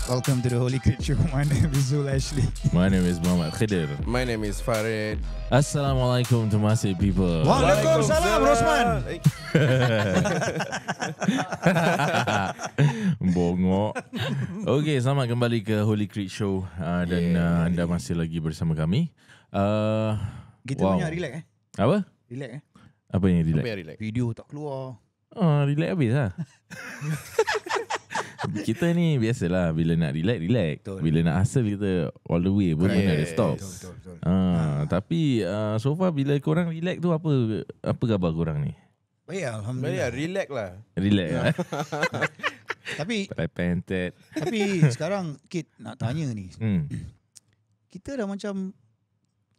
Welcome to the Holy Crit Show. My name is Zul Ashley. My name is Muhammad Khidir. My name is Farid. Assalamualaikum Temasek people. Waalaikumsalam Rosman. Bongok. Okay, selamat kembali ke Holy Crit Show dan anda masih lagi bersama kami. Kita banyak relax Apa? Relax Apa yang relax? Apa yang relax? Video tak keluar. Relax habis lah. Kita ni biasalah bila nak relax. Betul. Bila nak hustle kita all the way pun mana ada stop. Betul. Tapi so far bila korang relax tu apa khabar korang ni? Baik, Baik, Alhamdulillah. relax lah. Relax lah. Tapi sekarang Kit nak tanya ni. Kita dah macam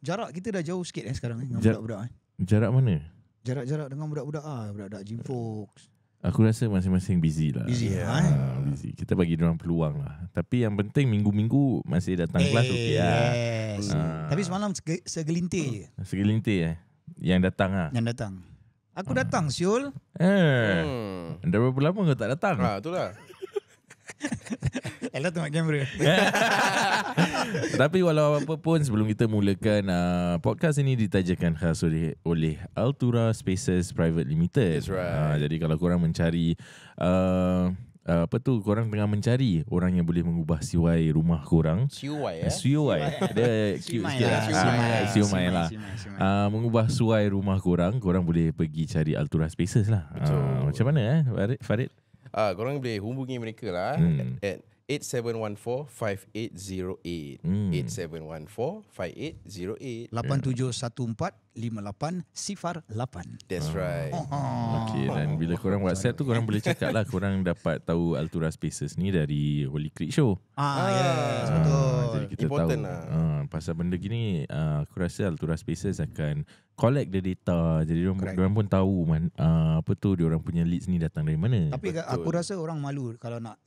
jarak kita dah jauh sikit sekarang dengan budak-budak. Jarak mana? Jarak-jarak dengan budak-budak budak-budak gym folks. Aku rasa masing-masing busy lah. Busy busy. Kita bagi diorang peluang lah. Tapi yang penting minggu-minggu masih datang kelas okey lah. Yes. Tapi semalam segelintir je Segelintir yang datang lah. yang datang. Aku datang Syul. Dah berapa lama kau tak datang? Itulah. Ella tengok kamera. Tapi walau apa pun sebelum kita mulakan podcast ini ditajakan khas oleh Altura Spaces Private Limited. That's right. Jadi kalau korang mencari korang tengah mencari orang yang boleh mengubah siwai rumah korang. Siwai Siwai. Dia cute sikit lah. Siwai lah. Mengubah suai rumah korang boleh pergi cari Altura Spaces lah. Macam mana Farid? Korang boleh hubungi mereka lah at 8714-5808 8714-5808 8714-5808. That's right. Okay, dan bila korang WhatsApp tu korang boleh cakap lah korang dapat tahu Altura Spaces ni dari Holy Crit Show. Yes, betul. Jadi kita Important tahu lah. pasal benda gini aku rasa Altura Spaces akan collect the data. Jadi diorang pun tahu diorang punya leads ni datang dari mana. Tapi aku rasa orang malu kalau nak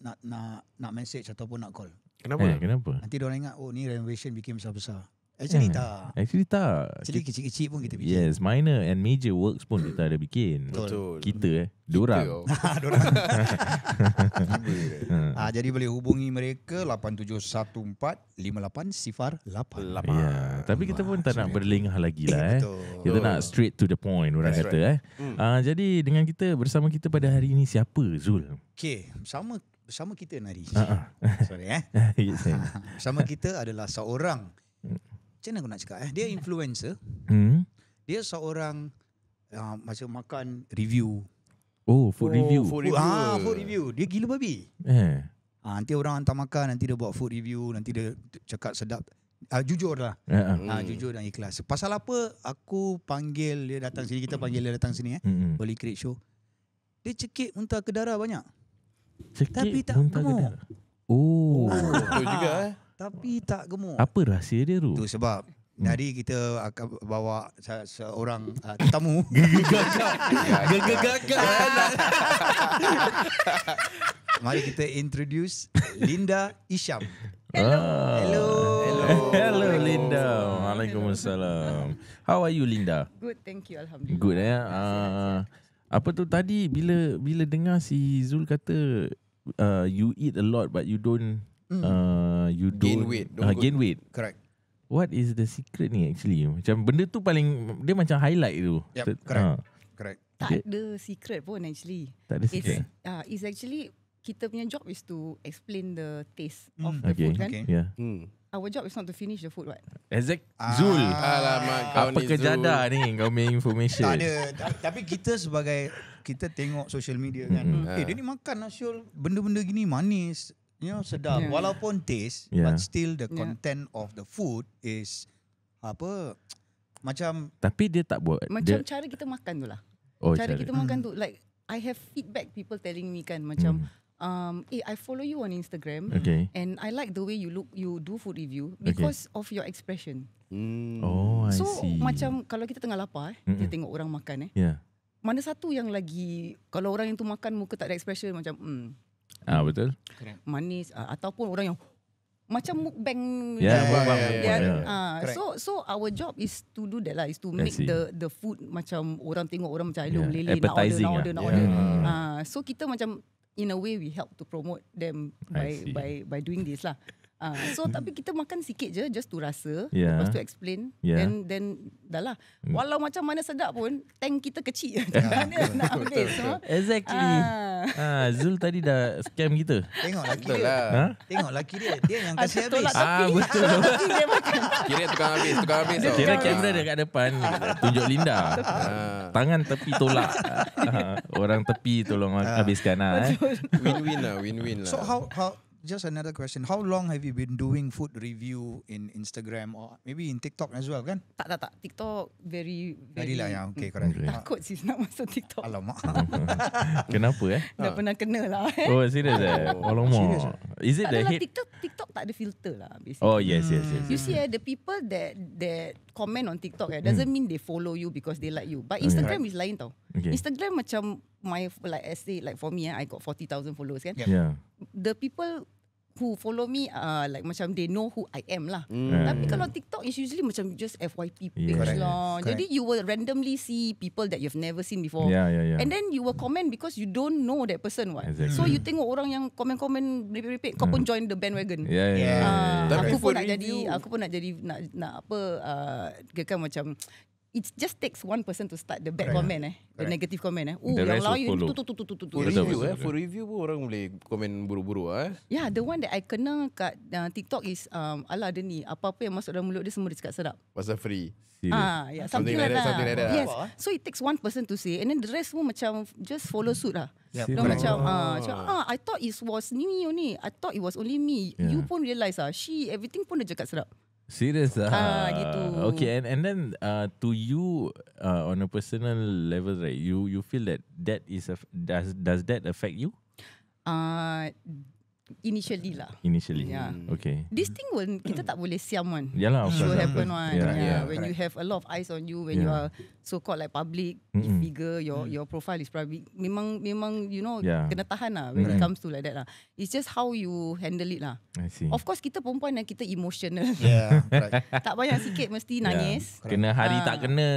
message ataupun nak call. Kenapa? Kenapa? Nanti diorang ingat ni renovation bikin besar-besar. Actually tak. Actually Kecil-kecil pun kita bikin. Yes, minor and major works pun kita ada bikin. Betul. Kita diorang. Jadi boleh hubungi mereka 8714-5808. Ya, tapi kita pun tak nak berlengah lagi lah. Betul. Kita nak straight to the point orang kata Jadi dengan kita bersama kita pada hari ini siapa Zul? Okay, bersama kita Nari. Sorry bersama kita adalah seorang, macam mana aku nak cakap dia influencer. Dia seorang macam makan review. Food review. Food review. Dia gila babi. Nanti orang hantar makan, nanti dia buat food review, nanti dia cakap sedap. Jujur lah. Jujur dan ikhlas. Pasal apa aku panggil dia datang sini, kita panggil dia datang sini Holy Crit Show. Dia cekik muntah ke darah banyak. Tapi tak gemuk. Betul juga Tapi tak gemuk. Apa rahsia dia tu? Tu sebab hari kita akan bawa seorang tetamu. Gagak. Mari kita introduce Linda Isham. Hello Linda. Waalaikumsalam. How are you Linda? Good, thank you. Alhamdulillah. Good apa tu tadi bila dengar si Zul kata you eat a lot but you don't gain weight. Gain weight. Correct. What is the secret ni actually? Macam benda tu paling dia macam highlight tu. Yep, correct. Tak ada secret pun actually. Tak ada secret. It's actually kita punya job is to explain the taste of the Okay. food kan. Okay. Yeah. Our job is not to finish the food what. Exact. Zul. Alamak, kau Apa ni kejadah ni kau punya information? Tak ada. Tapi kita sebagai kita tengok social media kan. Dia ni makan Syul benda-benda gini manis, sedap. Yeah. Walaupun taste, but still the content of the food is macam. Tapi dia tak buat. Macam cara kita makan tu lah. Cara kita makan tu like I have feedback people telling me kan macam I follow you on Instagram and I like the way you do food review because of your expression. I So see. macam kalau kita tengah lapar kita tengok orang makan mana satu yang lagi kalau orang yang tu makan muka tak ada expression macam betul. manis ataupun orang yang macam mukbang. So our job is to do that lah, is to make the food macam orang tengok orang macam meleleh nak order. So kita macam in a way we help to promote them by doing this lah. So tapi kita makan sikit je just to rasa, lepas tu explain, then dah lah. Walau macam mana sedap pun, tank kita kecil. Dia nak habis semua. Exactly. Zul tadi dah scam kita. Tengok laki dia. Tengok laki dia yang kasih habis. Betul. Kira tukang habis. Kira kamera dekat depan, tunjuk Linda. Tangan tepi tolak. Orang tepi tolong habiskan. Win-win lah. So how just another question. How long have you been doing food review in Instagram or maybe in TikTok as well kan? Tak. TikTok very lah ya. Okay, correct. Takut sis nak masuk TikTok. Alamak. Kenapa Dah pernah kena lah. Oh, serious Alamak. Is it the hate? TikTok tak ada filter lah basically. Oh, yes. You see the people that comment on TikTok doesn't mean they follow you because they like you. But Instagram is lain tau. Okay. Instagram macam like for me I got 40,000 followers kan. Yeah. The people who follow me like macam they know who I am lah. Tapi kalau TikTok is usually macam just FYP page lah. Correct. Jadi you will randomly see people that you've never seen before. Yeah. And then you will comment because you don't know that person what. Exactly. So you tengok orang yang komen-komen repeat, kau pun join the bandwagon. Yeah. Aku pun nak jadi nak apa kira macam it just takes one person to start the bad comment the negative comment The yang rest will lain follow. Betul. For review pun orang boleh komen buruk-buruk Yeah, the one that I kena kat TikTok is alah dia ni apa-apa yang masuk dalam mulut dia semua dia cakap sedap. Pasal free. Yeah, something like that. Something like that. Yes. So it takes one person to say and then the rest semua macam just follow suit lah. Yep. Dia macam I thought it was me only. I thought it was only me. You pun realise she everything pun dia cakap sedap. Serious gitu. Okay, and then to you on a personal level, right? You feel that is does that affect you? Initially lah. Yeah. Okay. This thing kita tak boleh siam one. Yalah, of It will course. happen one. Yeah. When you have a lot of eyes on you, when you are so-called like public figure, your profile is probably memang kena tahan lah when it comes to like that lah. It's just how you handle it lah. I see. Of course kita perempuan dan kita emotional. Yeah, right. Tak banyak sikit mesti nangis. Kena hari tak kena.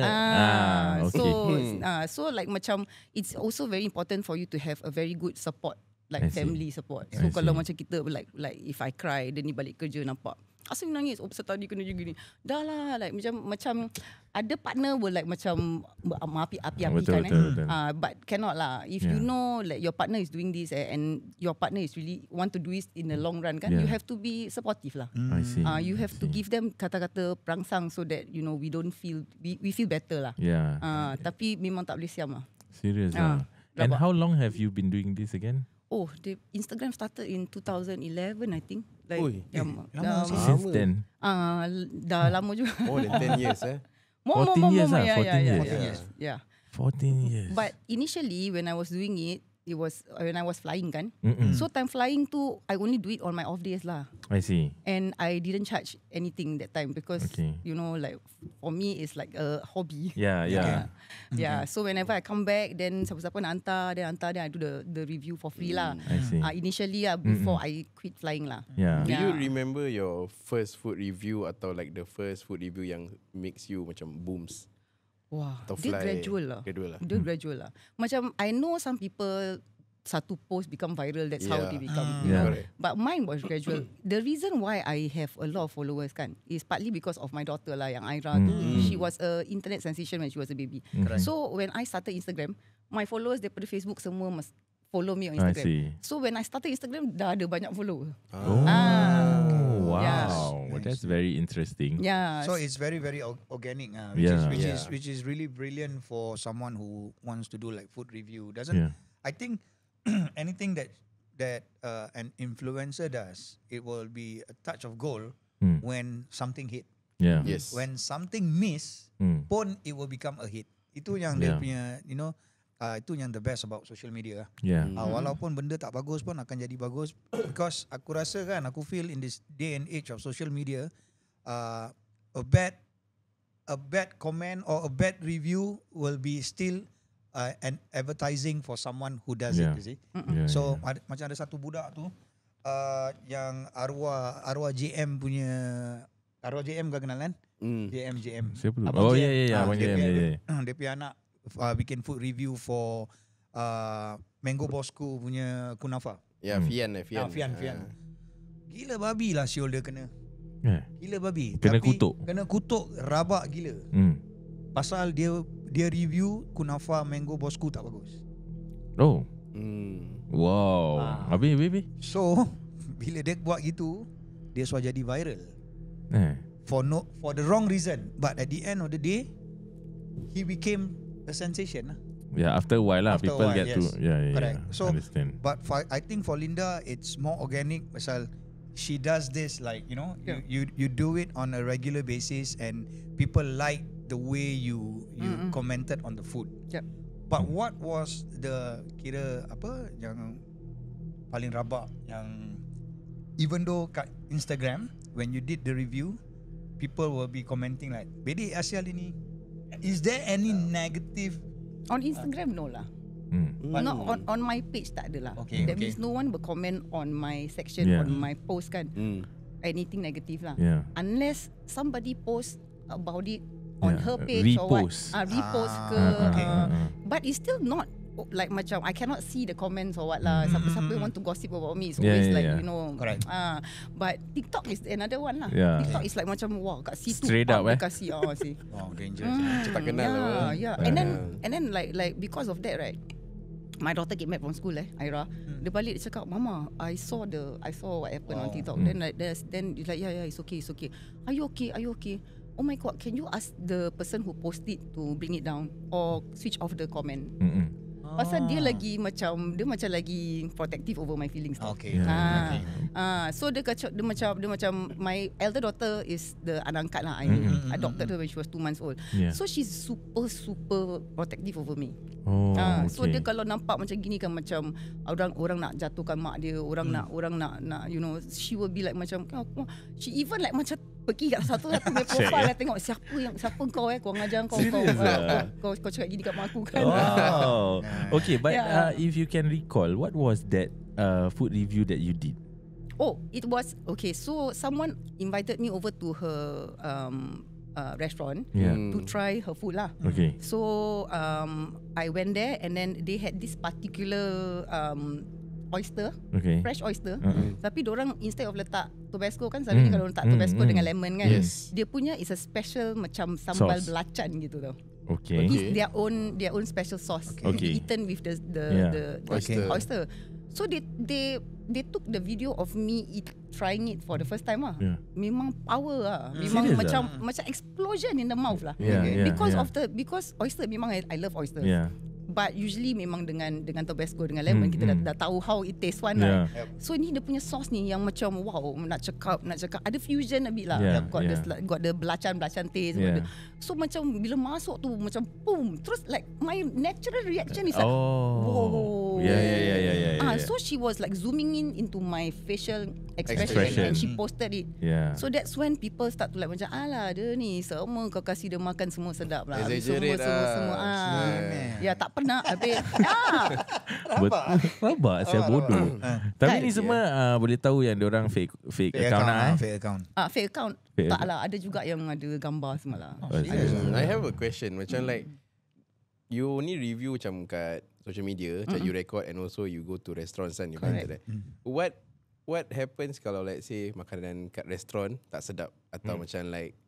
Okay. So like macam it's also very important for you to have a very good support. Like I see. family support. So kalau macam kita like if I cry then ni balik kerja nampak asal nangis pasal tadi kena gini. Dah lah like macam ada partner will like macam api-apikan Betul. but cannot lah. If you know like your partner is doing this and your partner is really want to do it in the long run kan, you have to be supportive lah. I see. You have to give them kata-kata perangsang so that we don't feel we feel better lah. Yeah. Tapi memang tak boleh siam lah. Serious lah. And how long have you been doing this again? Oh, the Instagram started in 2011 I think. Like lama Since then. Dah lama juga. More than 10 years 14 years lah. 14 years. Yeah. 14 years. But initially when I was doing it was when I was flying kan. So time flying tu I only do it on my off days lah. I see. And I didn't charge anything that time because like for me it's like a hobby. Yeah. So whenever I come back then siapa-siapa nak hantar then I do the review for free lah. I see. Initially before I quit flying lah. Yeah. Do you remember your first food review atau like the first food review yang makes you macam booms? Wah, atau dia fly? gradual lah. Dia gradual lah. Macam I know some people satu post become viral, that's how they become. But mine was gradual. The reason why I have a lot of followers kan is partly because of my daughter lah yang Aira tu. She was a internet sensation when she was a baby. So when I started Instagram, my followers daripada Facebook semua must follow me on Instagram. So when I started Instagram dah ada banyak follower. Wow. Yeah. Well, that's very interesting. Yeah. So it's very organic, which is really brilliant for someone who wants to do like food review. I think anything that an influencer does, it will be a touch of gold when something hit. Yeah. Yes. When something miss, pun it will become a hit. Itu yang dia punya, itu yang the best about social media. Yeah. Walaupun benda tak bagus pun akan jadi bagus, because aku rasa kan, aku feel in this day and age of social media, a bad comment or a bad review will be still an advertising for someone who does it, you see. So macam ada satu budak tu yang arwah JM punya, arwah JM kau kenal kan? JM. Siapa tu? Oh ya, Abang JM. Dia punya anak bikin food review for Mango Bosco punya kunafa. Ya, Fian. Fian. Gila babi lah siul dia kena. Gila babi. Kena kutuk. Kena kutuk rabak gila. Pasal dia review kunafa Mango Bosco tak bagus. Oh. Wow. Habis. So bila dia buat gitu, dia sudah jadi viral. For the wrong reason, but at the end of the day, he became a sensation lah. Yeah, after a while lah, people get to correct. So, understand. But I think for Linda, it's more organic. Pasal she does this like you do it on a regular basis, and people like the way you commented on the food. Yep. But what was the kira apa yang paling rabak yang even though kat Instagram when you did the review, people will be commenting like, "Bedek Asial ini." Is there any negative? On Instagram no lah. Not on my page tak ada lah. That means no one will comment on my section on my post kan. Anything negative lah. Unless somebody post about it on her page repost. or what. Repost ke. But it's still not like macam I cannot see the comments or what lah. Siapa want to gossip about me. It's always like you know. Correct. But TikTok is another one lah. TikTok is like macam wah kat situ straight up kasih sih. Wow, dangerous. Tak kenal lah. Yeah. And then like because of that right, my daughter came back from school Aira. Dia balik dia cakap, "Mama, I saw what happened on TikTok." Then it's like yeah, it's okay. Are you okay? Oh my god, can you ask the person who posted to bring it down or switch off the comment? Pasal dia macam lagi protective over my feelings. Okay. So dia macam my elder daughter is the anak angkat lah. I adopted her when she was 2 months old. So she's super protective over me. So dia kalau nampak macam gini kan macam orang nak jatuhkan mak dia, orang nak you know, she will be like macam she even like macam pergi kat satu-satu punya profile tengok siapa kau kau ajar kau cakap gini kat mak aku kan. Wow. Okay, but if you can recall, what was that food review that you did? Oh, it was okay. So someone invited me over to her restaurant to try her food lah. Okay. So I went there and then they had this particular oyster, fresh oyster. Tapi diorang instead of letak Tabasco kan, selalunya kalau letak Tabasco dengan lemon kan, dia punya is a special macam sambal belacan gitu tau. Okay. It's their own special sauce. Okay. Eaten with the oyster. So they took the video of me trying it for the first time lah. Memang power lah. Memang macam explosion in the mouth lah. Because oyster memang I love oyster. But usually memang dengan Tabasco dengan lemon kita dah tahu how it tastes one right. So ni dia punya sauce ni yang macam wow, nak cakap ada fusion a bit lah. Got the belacan taste. So macam bila masuk tu macam boom, terus like my natural reaction is like whoa. So she was like zooming into my facial expression and she posted it. So that's when people start to like macam alah dia ni semua kau kasih dia makan semua sedap lah. Semua. Ya tak pernah habis. Rabak saya bodoh. Tapi ni semua boleh tahu yang diorang fake account Fake account. Tak lah, ada juga yang ada gambar semua lah. I have a question. Macam like you only review macam kat social media, macam you record and also you go to restaurants kan, you that. What happens kalau let's say makanan kat restoran tak sedap atau macam like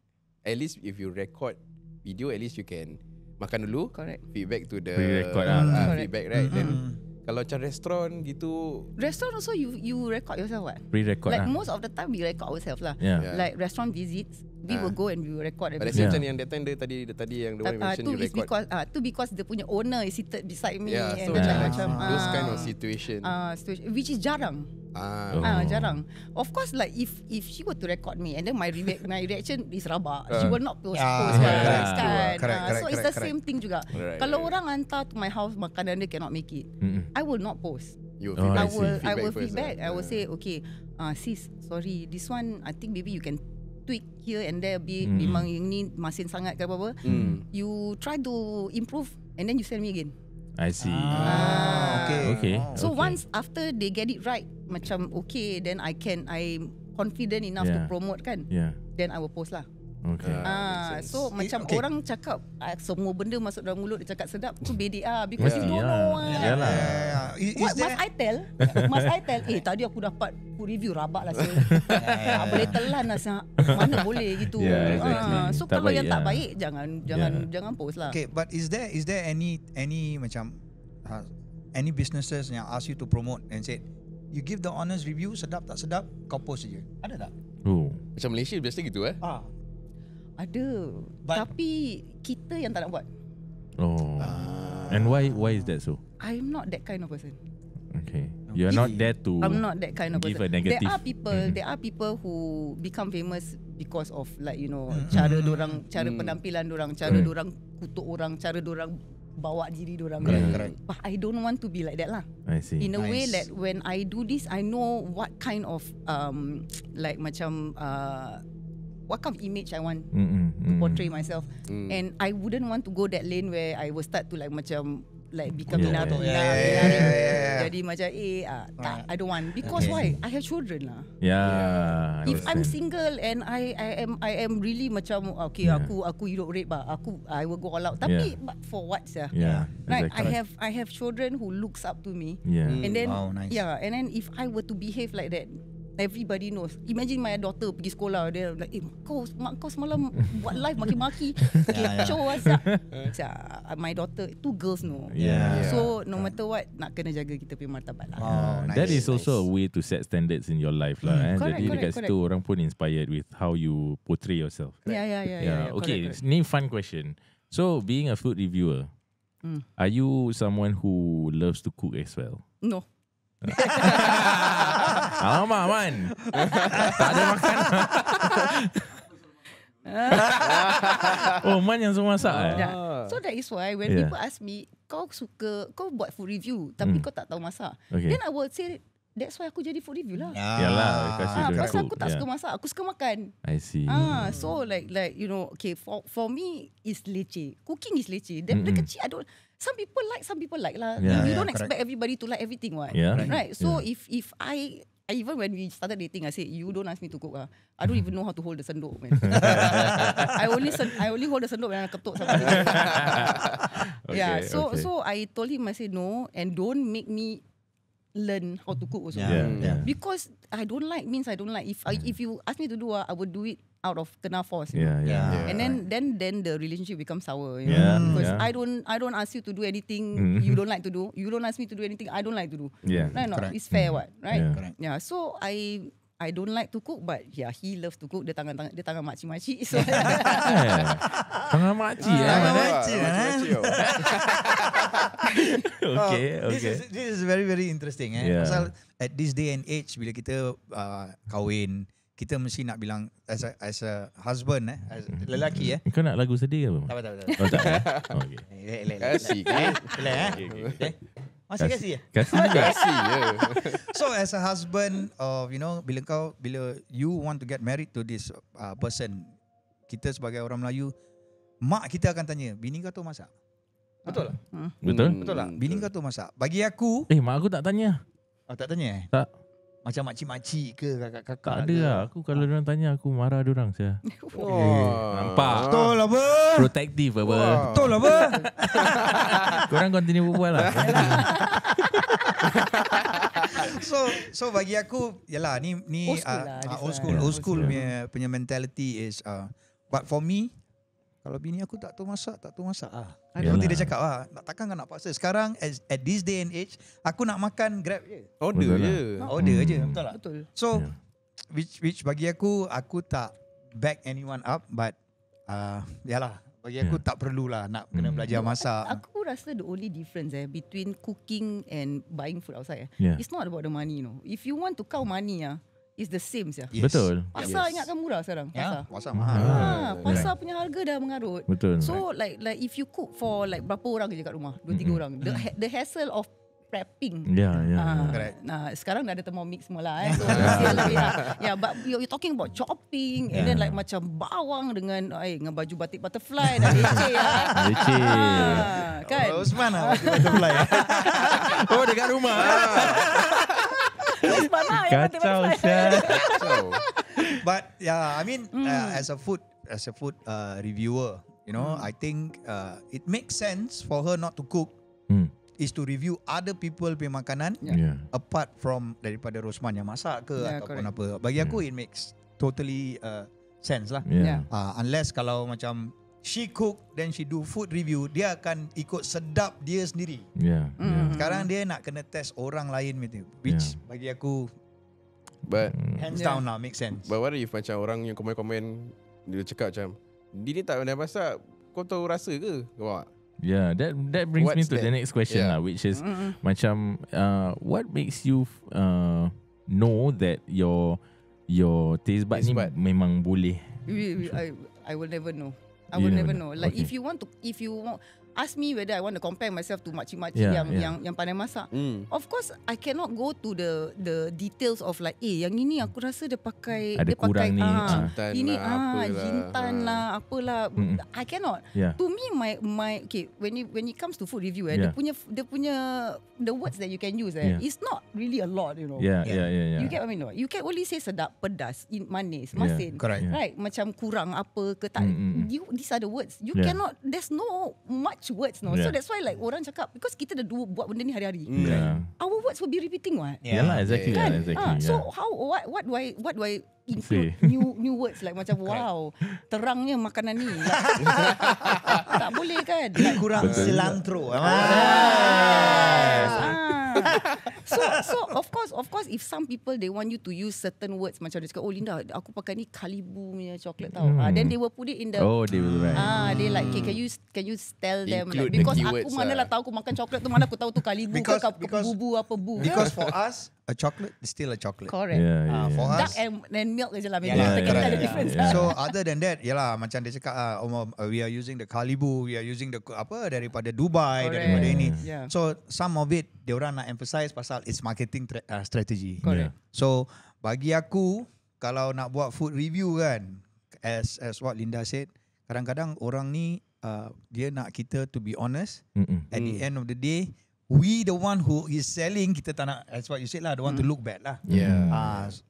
at least if you record video at least you can makan dulu, feedback to the feedback right. Then kalau macam restoran gitu, restoran also you record yourself what? Pre-record like most of the time we record ourselves lah. Like restaurant visits we will go and we will record everything. Macam yang that time tadi yang the one mention you record because the punya owner is seated beside me and macam those kind of situation which is jarang. Jarang. Of course like if she were to record me and then my reaction is rabak, she will not post kan. So it's the same thing juga. Kalau orang hantar to my house makanan dia cannot make it, I will not post. I will feedback. I will say okay, sis, sorry, this one I think maybe you can tweak here and there a bit. Memang ini masin sangat ke apa-apa. You try to improve and then you send me again. I see. Okay. So once after they get it right, macam okay, then I'm confident enough to promote kan. Then I will post lah. Okay. So macam orang cakap semua benda masuk dalam mulut dia cakap sedap, tu bedek because you don't know. Must I tell? Tadi aku dapat food review rabak lah saya. Tak boleh telan lah. Mana boleh gitu. So tak kalau yang tak baik jangan post lah. Okay, but is there any macam any businesses yang ask you to promote and said you give the honest review, sedap tak sedap, kau post je? Ada tak? Macam Malaysia biasa gitu Ada. Tapi kita yang tak nak buat. And why is that so? I'm not that kind of person. Okay. You're not there to I'm not that kind of give person. a negative. There are people who become famous because of like cara dorang, cara penampilan dorang, cara dorang kutuk orang, cara dorang bawa diri dorang. But I don't want to be like that lah. I see. In a way that when I do this, I know what kind of like macam what kind of image I want to portray myself. And I wouldn't want to go that lane where I will start to like macam like become inato. Jadi macam tak, I don't want. Because why? I have children lah. If I'm single and I am really macam aku hidup rape bah, I will go all out. Tapi but for what sah? Right, exactly. I have children who looks up to me. And then and then if I were to behave like that, everybody knows. Imagine my daughter pergi sekolah, dia like, mak kau semalam buat live maki-maki. Kecoh asap. My daughter, 2 girls no. So no matter what, nak kena jaga kita punya martabat lah. That is also a way to set standards in your life lah. Jadi dekat situ orang pun inspired with how you portray yourself. Okay, ni fun question. So being a food reviewer, are you someone who loves to cook as well? No. Alamak Man, tak ada makan. Man yang suruh masak So that is why when people ask me, kau buat food review tapi kau tak tahu masak, then I will say that's why aku jadi food review lah. Yalah, pasal aku tak suka masak, aku suka makan. I see. So like okay, for me is leceh. Cooking is leceh. Dari kecil some people like lah. You don't expect everybody to like everything, what? Right? So if I even when we started dating, I said you don't ask me to cook. I don't even know how to hold the sendok, man. I only hold the sendok when I ketuk something. So I told him, I said no, and don't make me learn how to cook also. Because I don't like means I don't like. If you ask me to do, I would do it out of kena force. And then the relationship becomes sour. Because I don't ask you to do anything you don't like to do. You don't ask me to do anything I don't like to do. Right? No, it's fair, what? Right? So I don't like to cook, but he loves to cook. Dia tangan makcik-makcik. So tangan makcik. Okay. This is very very interesting. Pasal at this day and age, bila kita kahwin, kita mesti nak bilang as a husband, as lelaki. Kau nak lagu sedih ke apa? Tak. Kasih kan? Masih kasih ya? Kasih ya. So as a husband, bila you want to get married to this person, kita sebagai orang Melayu, mak kita akan tanya, bini kau tu masak? Betul tak? Betul tak? Bini kau tu masak? Bagi aku, mak aku tak tanya. Tak tanya? Tak. Macam makcik-makcik ke kakak-kakak? Tak ada lah. Aku kalau diorang tanya, aku marah diorang saya. Nampak? Betul lah apa? Protektif apa? Betul lah apa? Korang continue berbual lah. So bagi aku, yalah ni old school punya mentality is but for me, kalau bini aku tak tahu masak Nanti dia cakap takkan kau nak paksa. Sekarang at this day and age, aku nak makan Grab je. Order je. Betul tak? Betul. So which bagi aku tak back anyone up, but yalah, bagi aku tak perlulah nak kena belajar masak. Aku rasa the only difference between cooking and buying food outside it's not about the money, If you want to count money it's the same saja. Betul. Pasar ingatkan murah sekarang. Pasar mahal. Pasar punya harga dah mengarut. Betul. So like if you cook for like berapa orang je kat rumah, 2-3 orang, the hassle of prepping. Correct. Sekarang dah ada Thermomix semua lah. So but you're talking about chopping and then like macam bawang dengan baju batik butterfly dan leceh kan. Osman butterfly. Dekat rumah. Kacau Syah. But I mean as a food as a food reviewer, you know, I think it makes sense for her not to cook. Is to review other people punya makanan apart from daripada Rosman yang masak ke ataupun apa. Bagi aku it makes totally sense lah. Unless kalau macam she cook then she do food review, dia akan ikut sedap dia sendiri. Sekarang dia nak kena test orang lain gitu, which bagi aku hands down lah make sense. But what if macam orang yang komen-komen dia cakap macam dia ni tak pandai masak, kau tahu rasa ke? Wah. Yeah, that brings me to the next question lah, which is macam what makes you know that your taste bud ni memang boleh? I will never know. I will never know. Like if you want, ask me whether I want to compare myself to makcik-makcik yang pandai masak. Of course, I cannot go to the details of like, yang ini aku rasa dia pakai ada kurang ni, ini jintan lah, apalah. I cannot. To me, my okay, when it comes to food review, dia punya the words that you can use is not really a lot, you know. You get what I mean? You can only say sedap, pedas, manis, masin, right? Macam kurang apa ke tak. These are the words. You cannot. There's no much words, no. So that's why like orang cakap, because kita dah buat benda ni hari-hari. Our words will be repeating, what? Exactly. Kan? So how what do I include new words like macam wow, terangnya makanan ni. Like, tak boleh kan? Like, kurang cilantro. So of course if some people they want you to use certain words, macam dia cakap, oh Linda, aku pakai ni Kalibu punya coklat tau. Then they will put it in the they will write. They like, okay, can you tell them like, because aku mana lah tahu aku makan coklat tu, mana aku tahu tu Kalibu ke bubu apa bu. Because for us a chocolate is still a chocolate. Correct. For us dark and milk je lah. Maybe kita can tell the difference. So other than that, yalah, macam dia cakap we are using the Kalibu, we are using the apa daripada Dubai, daripada ini. So some of it dia orang nak emphasize pasal it's marketing strategy. So bagi aku, kalau nak buat food review kan, as what Linda said, kadang-kadang orang ni dia nak kita to be honest. At the end of the day, we the one who is selling, kita tak nak, as what you said lah, don't want to look bad lah.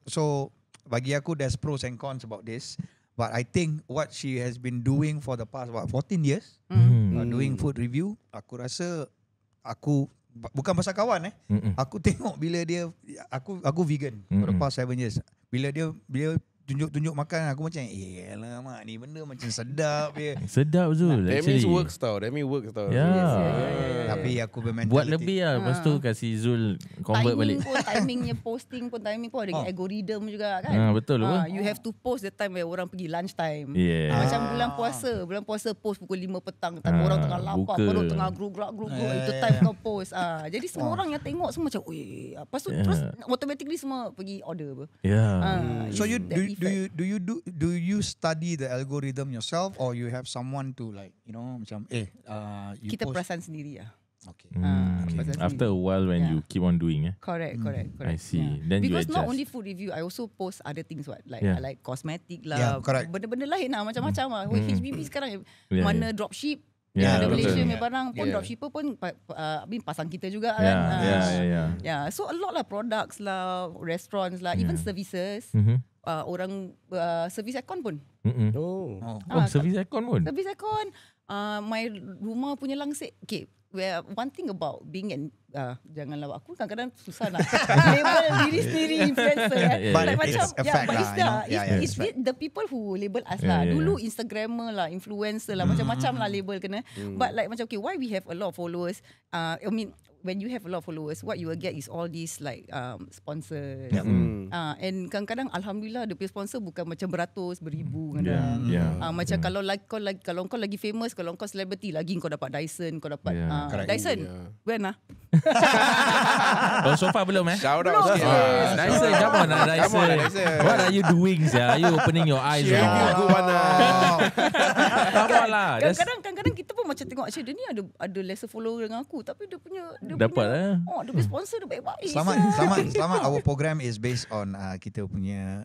So bagi aku there's pros and cons about this, but I think what she has been doing for the past 14 years doing food review, aku rasa aku bukan pasal kawan aku tengok bila dia, aku vegan for the past 7 years, bila dia tunjuk-tunjuk makan, aku macam alamak ni benda macam sedap dia. Sedap Zul. That means works tau. Tapi aku bermentality buat lebih lah. Lepas tu kasih Zul convert balik. Timingnya posting pun ada algorithm juga kan. Betul. You have to post the time where orang pergi lunch time. Macam bulan puasa post pukul 5 petang, time orang tengah lapar, perut tengah gruk-gruk, itu time kau post. Jadi semua orang yang tengok semua macam lepas tu terus automatically semua pergi order apa. So do you study the algorithm yourself, or you have someone to like, you know, macam you kita post? perasan sendiri lah. Okay. After a while when you keep on doing Correct. I see. Then because you adjust. not only food review, I also post other things like I like cosmetic lah, benda-benda lain lah, macam-macam lah. HBB sekarang mana dropship, ada Malaysia punya barang pun dropshipper pun pasang kita juga kan. So a lot lah, products lah, restaurants lah, even services. Orang servis aircon pun. Servis aircon pun. Servis aircon. My rumah punya langsir. Okay, one thing about being janganlah, aku kadang-kadang susah nak label diri sendiri influencer. But it's a fact lah. It's the people who label us lah. Dulu Instagrammer lah, influencer lah, macam-macam lah label kena. But like macam, okay, why we have a lot of followers? I mean, when you have a lot of followers, what you will get is all these like sponsors. And kadang-kadang alhamdulillah dia punya sponsor bukan macam beratus, beribu kadang. Macam kalau kau lagi famous, kalau kau celebrity lagi, kau dapat Dyson, kau dapat Dyson. When so far belum Shout out sikit lah. Dyson, come on Dyson. What are you doing? Are you opening your eyes? Come on lah. Kadang-kadang kita pun macam tengok, dia ni ada lesser follower dengan aku, tapi dia punya dapat dia punya sponsor dia baik-baik. Selamat our program is based on kita punya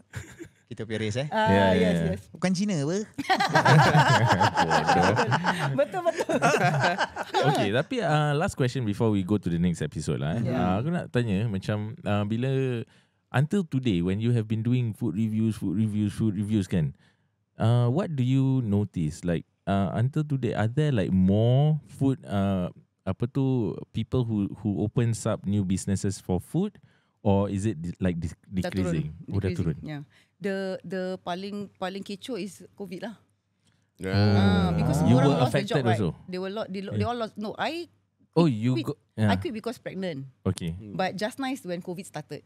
race Yes. Bukan Cina apa. Betul. Okay, tapi last question before we go to the next episode lah. Aku nak tanya macam bila until today when you have been doing food reviews kan, what do you notice? Like until today, are there like more food people who opens up new businesses for food, or is it like decreasing? Dah turun. Yeah. The paling kecoh is COVID lah. Because you orang were lost affected the job, also. Right? They all lost. No, I quit because pregnant. Okay. But just nice when COVID started.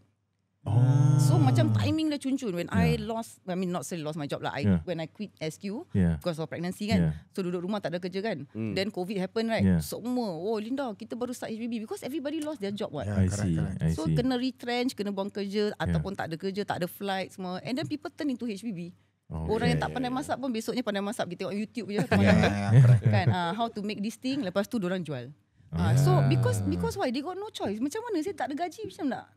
Oh. So macam timing dah cun-cun when I lost, I mean not say lost my job lah. When I quit SQ because of pregnancy kan. So duduk rumah tak ada kerja kan. Then COVID happen right. Semua, Linda, kita baru start HBB because everybody lost their job what. I see. So kena retrench, kena buang kerja ataupun tak ada kerja, tak ada flight semua. And then people turn into HBB. Orang yang tak pandai masak pun besoknya pandai masak. Kita tengok YouTube je kan. How to make this thing. Lepas tu diorang jual. So because why? They got no choice. Macam mana saya tak ada gaji macam nak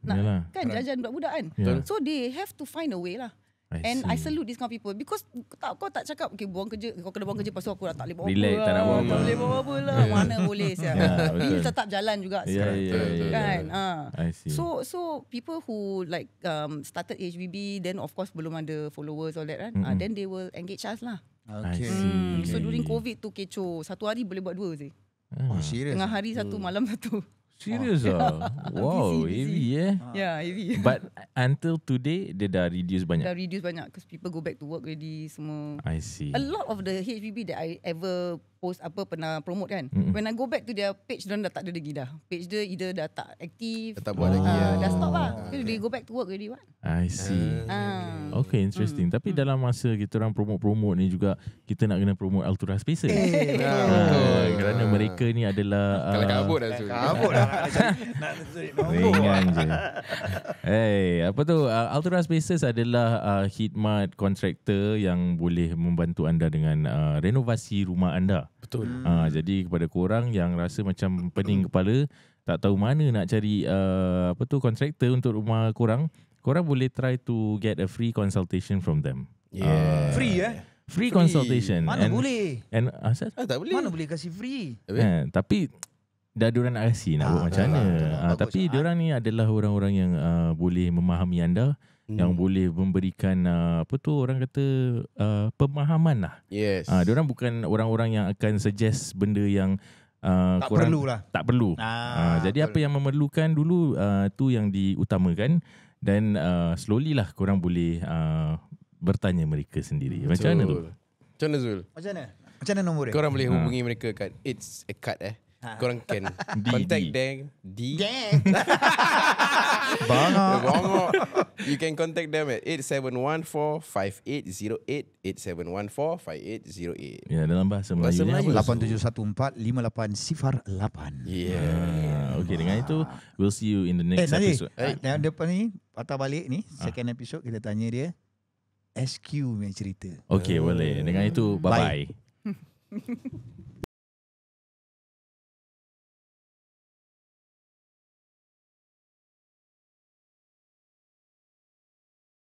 kan jajan budak-budak kan. So they have to find a way lah. I salute this kind of people because kau tak cakap okay buang kerja, kau kena buang kerja pasal aku tak boleh buat apa. Tak nak buat apa. Tak boleh buat apa lah. Mana boleh siap. Ini tetap jalan juga kan. So people who like started HBB, then of course belum ada followers all that kan. Then they will engage us lah. Okay. So during COVID tu kecoh. Satu hari boleh buat 2 je. Serius? Tengah hari satu, malam satu. Serius Wow, heavy Yeah, heavy. But until today, dia dah reduce banyak? Dah reduce banyak because people go back to work already semua. I see. A lot of the HBB that I ever post pernah promote kan. When I go back to their page, diorang dah tak ada lagi dah. Page dia either dah tak aktif. Tak buat lagi. Dah stop lah. They go back to work already what. I see. Okay, interesting. Tapi dalam masa kita orang promote ni juga, kita nak kena promote Altura Spaces. Kerana mereka ni adalah kalau kabut dah tu. Kabut dah. Ringan je. Altura Spaces adalah khidmat kontraktor yang boleh membantu anda dengan renovasi rumah anda. Betul. Jadi kepada korang yang rasa macam pening kepala, tak tahu mana nak cari kontraktor untuk rumah korang boleh try to get a free consultation from them. Free Free consultation. Mana boleh? Tak boleh. Mana boleh kasih free? Tapi dah diorang nak kasih, nak buat macam mana. Tapi diorang ni adalah orang-orang yang boleh memahami anda, yang boleh memberikan orang kata pemahaman lah. Yes. Diorang bukan orang-orang yang akan suggest benda yang tak perlu lah. Tak perlu. Jadi apa yang memerlukan dulu tu yang diutamakan, dan slowly lah korang boleh bertanya mereka sendiri. Macam mana tu? Macam mana Zul? Macam mana nombor dia? Korang boleh hubungi mereka kat It's a Cut korang can contact them Bangok. You can contact them at 8714-5808 8714-5808. Ya, dalam bahasa Melayu 8714-5808. Okay, dengan itu we'll see you in the next episode. Yang depan ni patah balik ni second episode kita tanya dia SQ punya cerita. Okay, boleh. Dengan itu bye-bye.